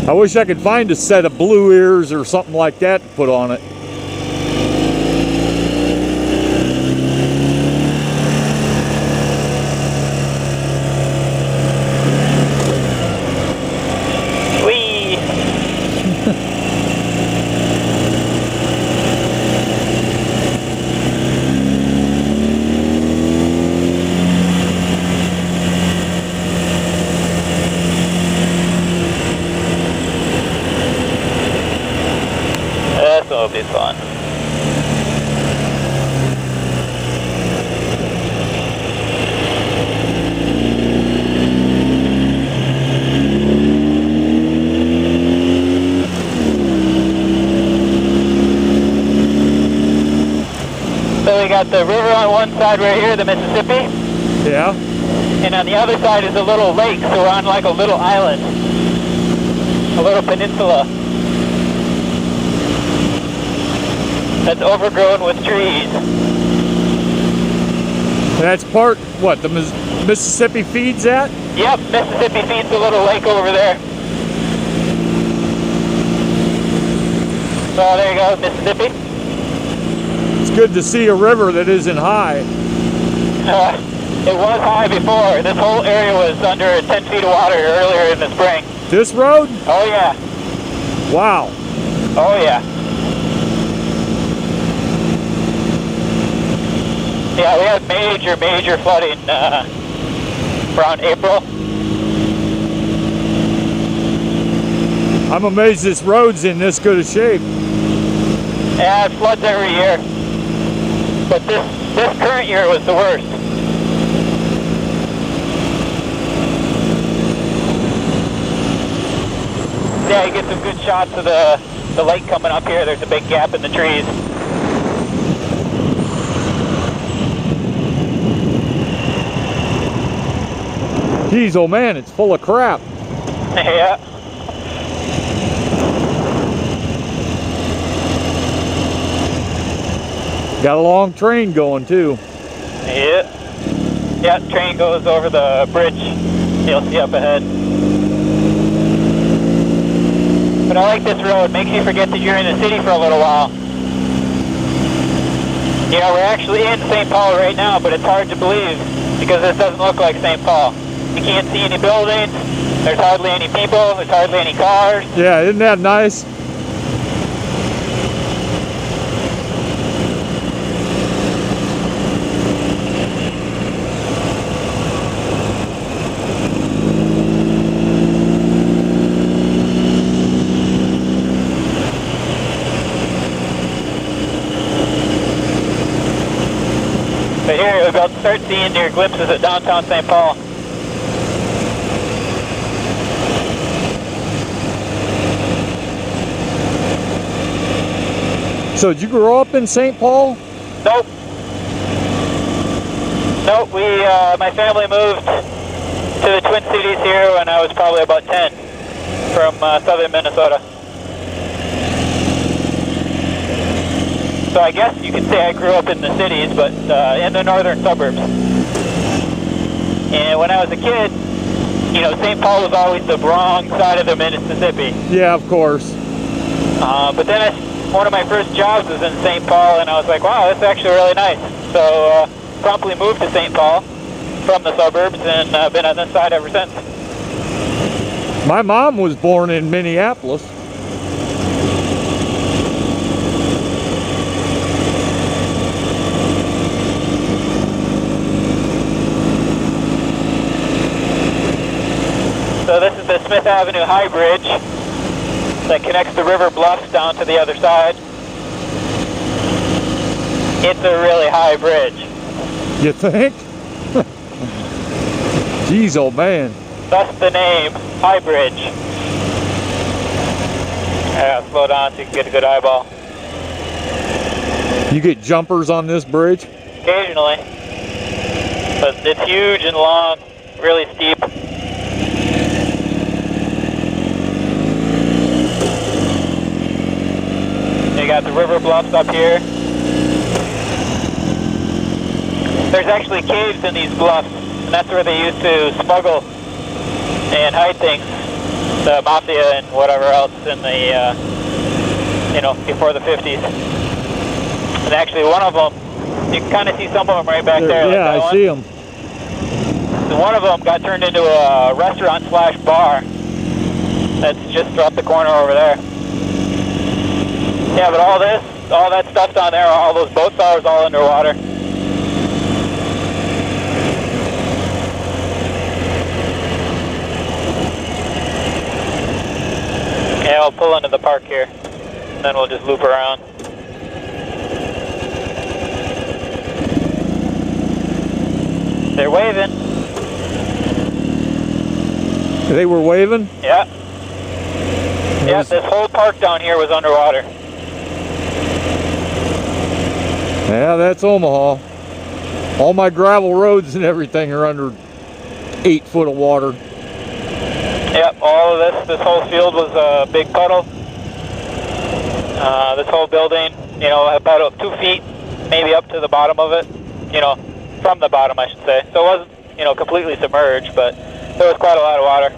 I wish I could find a set of blue ears or something like that to put on it. That'll be fun. So we got the river on one side right here, the Mississippi. Yeah. And on the other side is a little lake, so we're on like a little island. A little peninsula. That's overgrown with trees. That's part, what, the Mississippi feeds at? Yep, Mississippi feeds the little lake over there. So there you go, Mississippi. It's good to see a river that isn't high. It was high before. This whole area was under 10 feet of water earlier in the spring. This road? Oh yeah. Wow. Oh yeah. Yeah, we had major flooding around April. I'm amazed this road's in this good a shape. Yeah, it floods every year. But this current year was the worst. Yeah, you get some good shots of the lake coming up here. There's a big gap in the trees. Geez, oh man, it's full of crap. Yeah. Got a long train going too. Yeah. Yeah, train goes over the bridge. You'll see up ahead. But I like this road. Makes you forget that you're in the city for a little while. You know, we're actually in St. Paul right now, but it's hard to believe because this doesn't look like St. Paul. You can't see any buildings, there's hardly any people, there's hardly any cars. Yeah, isn't that nice? But here, we're about to start seeing your glimpses of downtown St. Paul. So did you grow up in St. Paul? Nope. Nope, my family moved to the Twin Cities here when I was probably about 10 from southern Minnesota. So I guess you could say I grew up in the cities, but in the northern suburbs. And when I was a kid, you know, St. Paul was always the wrong side of the Mississippi. Yeah, of course. But then one of my first jobs was in St. Paul, and I was like, wow, that's actually really nice. So promptly moved to St. Paul from the suburbs, and I've been on this side ever since. My mom was born in Minneapolis. So this is the Smith Avenue High Bridge that connects the river bluffs down to the other side. It's a really high bridge. You think? Jeez, oh man. Thus the name, High Bridge. Yeah, slow down so you can get a good eyeball. You get jumpers on this bridge? Occasionally. But it's huge and long, really steep. You got the river bluffs up here. There's actually caves in these bluffs, and that's where they used to smuggle and hide things. the Mafia and whatever else in the, you know, before the 50s. And actually one of them, you can kind of see some of them right back there. Yeah, like I see them. So one of them got turned into a restaurant slash bar. That's just around the corner over there. Yeah, but all that stuff down there, all those boat towers, all underwater. Yeah, we'll pull into the park here, and then we'll just loop around. They're waving. They were waving? Yeah. Yeah, this whole park down here was underwater. Yeah, that's Omaha. All my gravel roads and everything are under 8 foot of water. Yep, all of this whole field was a big puddle. This whole building, you know, about 2 feet, maybe up to the bottom of it. You know, from the bottom, I should say. So it wasn't, you know, completely submerged, but there was quite a lot of water.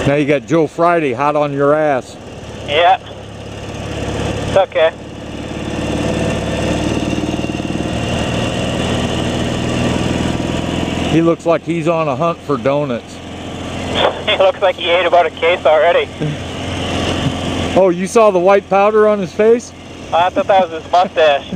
Now you got Joe Friday hot on your ass. Yeah. It's okay. He looks like he's on a hunt for donuts. He looks like he ate about a case already. Oh, you saw the white powder on his face? I thought that was his mustache.